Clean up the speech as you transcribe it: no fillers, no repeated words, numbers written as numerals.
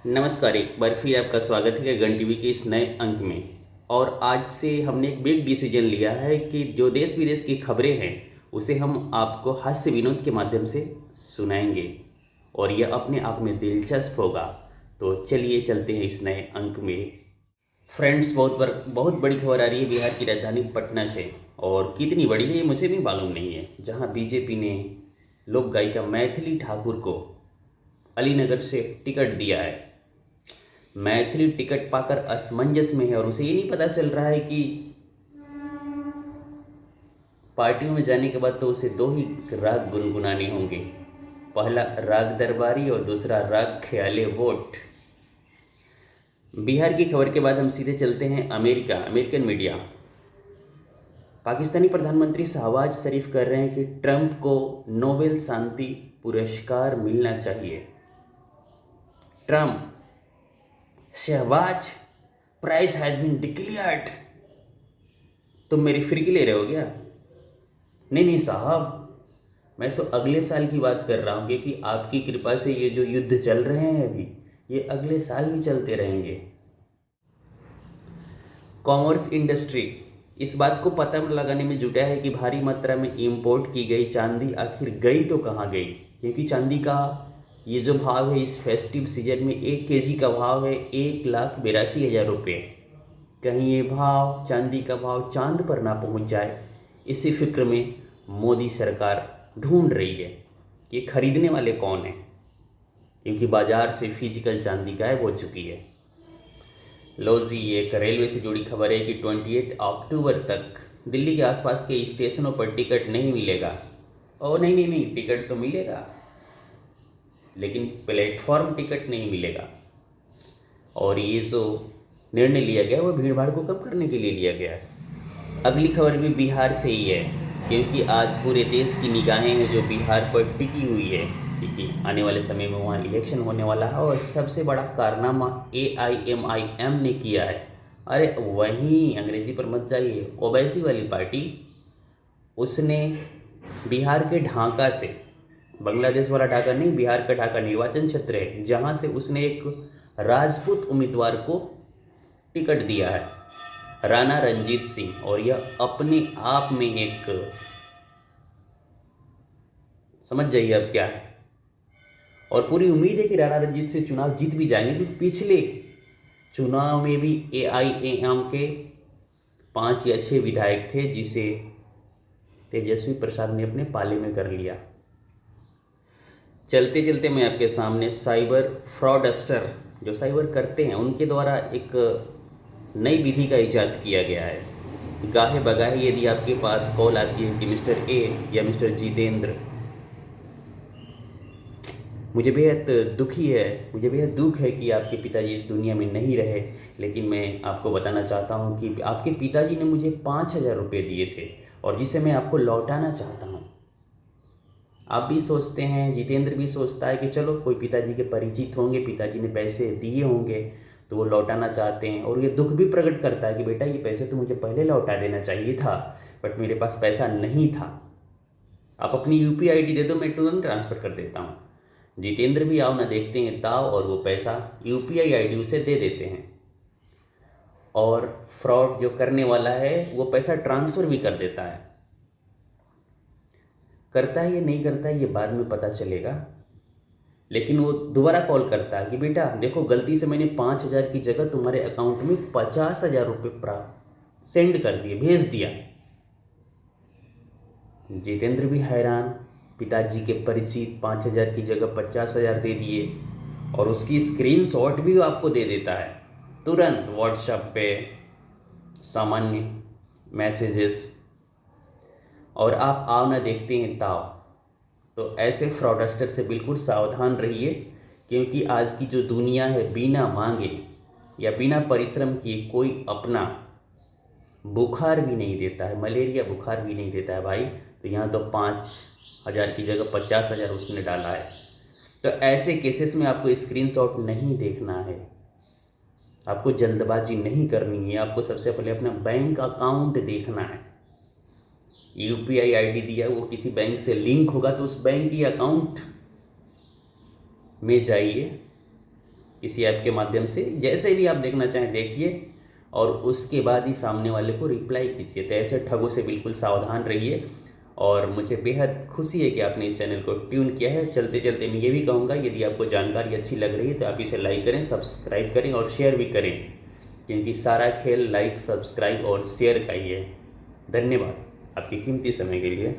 नमस्कार, एक बार फिर आपका स्वागत है गगन टीवी के इस नए अंक में। और आज से हमने एक बिग डिसीजन लिया है कि जो देश विदेश की खबरें हैं उसे हम आपको हास्य विनोद के माध्यम से सुनाएंगे और यह अपने आप में दिलचस्प होगा। तो चलिए चलते हैं इस नए अंक में। फ्रेंड्स, बहुत बड़ी खबर आ रही है बिहार की राजधानी पटना से। और कितनी बड़ी है ये मुझे भी मालूम नहीं है। जहां बीजेपी ने लोक गायिका मैथिली ठाकुर को अलीनगर से टिकट दिया है। मैथिली टिकट पाकर असमंजस में है और उसे ये नहीं पता चल रहा है कि पार्टियों में जाने के बाद तो उसे दो ही राग गुनगुनाने होंगे। पहला राग दरबारी और दूसरा राग ख्याले वोट। बिहार की खबर के बाद हम सीधे चलते हैं अमेरिकन मीडिया। पाकिस्तानी प्रधानमंत्री शहबाज शरीफ कह रहे हैं कि ट्रंप को नोबेल शांति पुरस्कार मिलना चाहिए। Trump, Shahbaz, prize has been declared. तुम मेरी फिरकी ले रहे हो क्या? नहीं नहीं साहब, मैं तो अगले साल की बात कर रहा हूँ क्योंकि आपकी कृपा से ये जो युद्ध चल रहे हैं अभी, ये अगले साल भी चलते रहेंगे। कॉमर्स इंडस्ट्री इस बात को पता लगाने में जुटा है कि भारी मात्रा में इंपोर्ट की गई चांदी आखिर गई तो कहाँ गई। क्योंकि चांदी का ये जो भाव है इस फेस्टिव सीजन में 1 kg का भाव है 1,82,000 रुपये। कहीं ये भाव, चांदी का भाव चांद पर ना पहुंच जाए, इसी फिक्र में मोदी सरकार ढूंढ रही है कि खरीदने वाले कौन हैं। क्योंकि बाजार से फिजिकल चांदी गायब हो चुकी है। लो जी, एक रेलवे से जुड़ी खबर है कि 28 अक्टूबर तक दिल्ली के आसपास के स्टेशनों पर टिकट नहीं मिलेगा। ओ नहीं नहीं नहीं, टिकट तो मिलेगा लेकिन प्लेटफॉर्म टिकट नहीं मिलेगा। और ये जो निर्णय लिया गया वो भीड़ भाड़ को कम करने के लिए लिया गया है। अगली खबर भी बिहार से ही है क्योंकि आज पूरे देश की निगाहें हैं जो बिहार पर टिकी हुई है, क्योंकि आने वाले समय में वहाँ इलेक्शन होने वाला है। और सबसे बड़ा कारनामा AIMIM ने किया है। अरे वहीं अंग्रेजी पर मत जाइए, ओवैसी वाली पार्टी, उसने बिहार के ढाका से, बांग्लादेश वाला ढाका नहीं, बिहार का ढाका निर्वाचन क्षेत्र है जहाँ से उसने एक राजपूत उम्मीदवार को टिकट दिया है, राणा रंजीत सिंह। और यह अपने आप में एक, समझ जाइए अब क्या है। और पूरी उम्मीद है कि राणा रंजीत सिंह चुनाव जीत भी जाएंगे क्योंकि पिछले चुनाव में भी AIAM के 5 या 6 विधायक थे जिसे तेजस्वी प्रसाद ने अपने पाले में कर लिया। चलते चलते मैं आपके सामने साइबर फ्रॉडस्टर जो साइबर करते हैं उनके द्वारा एक नई विधि का इजाद किया गया है। गाहे बगाहे यदि आपके पास कॉल आती है कि मिस्टर ए या मिस्टर जितेंद्र, मुझे मुझे बेहद दुख है कि आपके पिताजी इस दुनिया में नहीं रहे, लेकिन मैं आपको बताना चाहता हूँ कि आपके पिताजी ने मुझे 5,000 रुपये दिए थे और जिसे मैं आपको लौटाना चाहता हूँ। आप भी सोचते हैं, जितेंद्र भी सोचता है कि चलो कोई पिताजी के परिचित होंगे, पिताजी ने पैसे दिए होंगे तो वो लौटाना चाहते हैं। और ये दुख भी प्रकट करता है कि बेटा ये पैसे तो मुझे पहले लौटा देना चाहिए था, बट मेरे पास पैसा नहीं था। आप अपनी UPI ID दे दो, मैं तुरंत ट्रांसफ़र कर देता हूँ। जितेंद्र भी आओ ना देखते हैं ताव और वो पैसा UPI ID उसे दे देते हैं। और फ्रॉड जो करने वाला है वो पैसा ट्रांसफ़र भी कर देता है। करता है या नहीं करता है ये बाद में पता चलेगा, लेकिन वो दोबारा कॉल करता है कि बेटा देखो गलती से मैंने 5,000 की जगह तुम्हारे अकाउंट में 50,000 रुपये प्राप्त सेंड कर दिए, भेज दिया। जितेंद्र भी हैरान, पिताजी के परिचित 5,000 की जगह 50,000 दे दिए और उसकी स्क्रीनशॉट भी आपको दे देता है तुरंत व्हाट्सएप पे, सामान्य मैसेजेस। और आप आओ ना देखते हैं ताव। तो ऐसे फ्रॉडस्टर से बिल्कुल सावधान रहिए क्योंकि आज की जो दुनिया है बिना मांगे या बिना परिश्रम किए कोई अपना बुखार भी नहीं देता है, मलेरिया बुखार भी नहीं देता है भाई। तो यहाँ तो 5,000 की जगह 50,000 उसने डाला है। तो ऐसे केसेस में आपको स्क्रीनशॉट नहीं देखना है, आपको जल्दबाजी नहीं करनी है। आपको सबसे पहले अपना बैंक अकाउंट देखना है। UPI ID दिया वो किसी बैंक से लिंक होगा तो उस बैंक की अकाउंट में जाइए किसी ऐप के माध्यम से, जैसे भी आप देखना चाहें देखिए, और उसके बाद ही सामने वाले को रिप्लाई कीजिए। तो ऐसे ठगों से बिल्कुल सावधान रहिए। और मुझे बेहद खुशी है कि आपने इस चैनल को ट्यून किया है। चलते चलते मैं ये भी कहूँगा, यदि आपको जानकारी अच्छी लग रही है तो आप इसे लाइक करें, सब्सक्राइब करें और शेयर भी करें, क्योंकि सारा खेल लाइक, सब्सक्राइब और शेयर का ही है। धन्यवाद आपके कीमती समय के लिए।